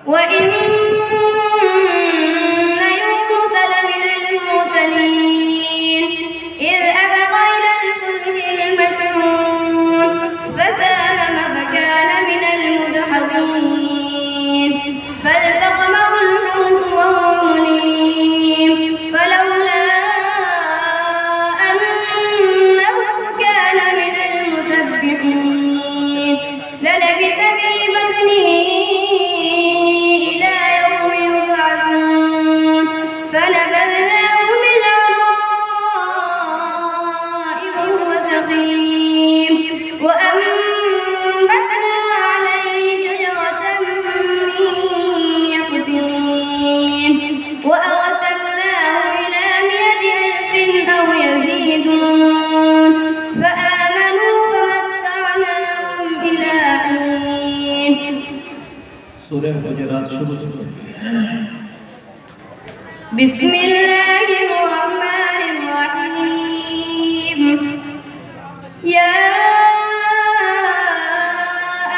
وإن يونس لمن المرسلين إذ أبق إلى الفلك المشحون فساهم فكان من المدحضين فالتقمه الحوت وهو مليم فلولا أنه كان من المسبحين للبث في بطنه إلى يوم يبعثون فنبذناه بالعراء وهو سقيم وأنبتنا عليه شجرة من يقطين وأرسلناه إلى 100,000 أو يزيدون فآمنوا فمتعناهم إلى حين. سورة الحجرات شروع سے بسم الله الرحمن الرحيم يا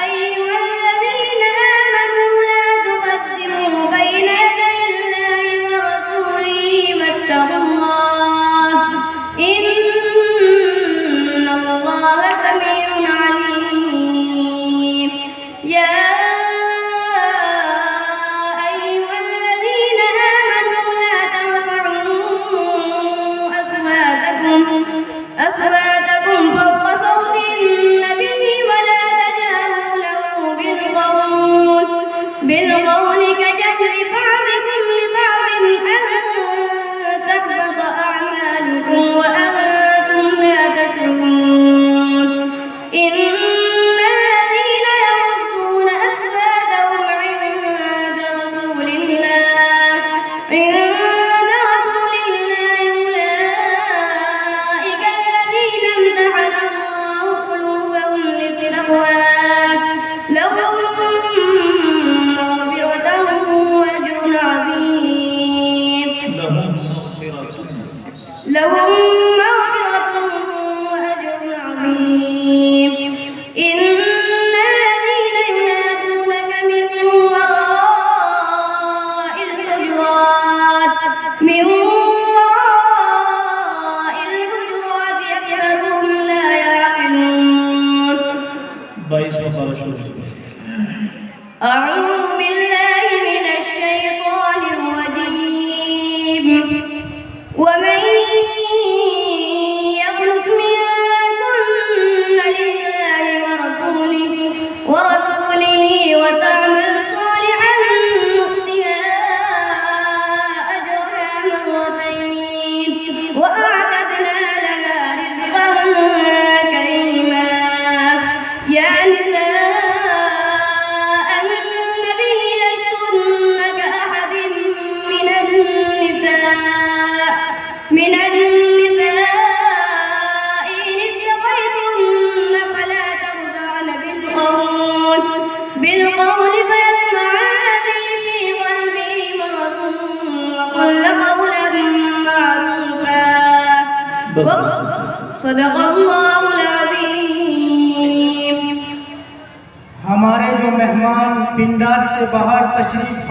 أيها الذين آمنوا لا تقدموا بين يدي الله ورسوله واتقوا الله إن الله سميع عليم يا أيها الذين آمنوا لا ترفعوا أصواتكم فوق صوت النبي ولا تجهروا له بالقول كجهر بعضكم لبعض أن تحبط أعمالكم وأنتم لا تشعرون إن الذين يغضون أصواتهم عند رسول الله أولئك الذين امتحن الله قلوبهم للتقوى لهم مغفرة وأجر عظيم لهم مغفرة وأجر عظيم إن الذين ينادونك من وراء الحجرات أكثرهم لا يعقلون. 22 پارہ شروع سے أعوذ بالله من الشيطان الرجيم ومن يقنت منكن لله ورسوله وتعمل صالحا نؤتها أجرها مرتين وأعتدنا لها رزقا كريما يا نساء النبي لستن كأحد من النساء إن اتقيتن فلا تخضعن بالقول فيطمع الذي في قلبه مرض وقلن قولا معروفا صدق الله العظيم. हमारे जो मेहमान पिंडार से बाहर तशरीफ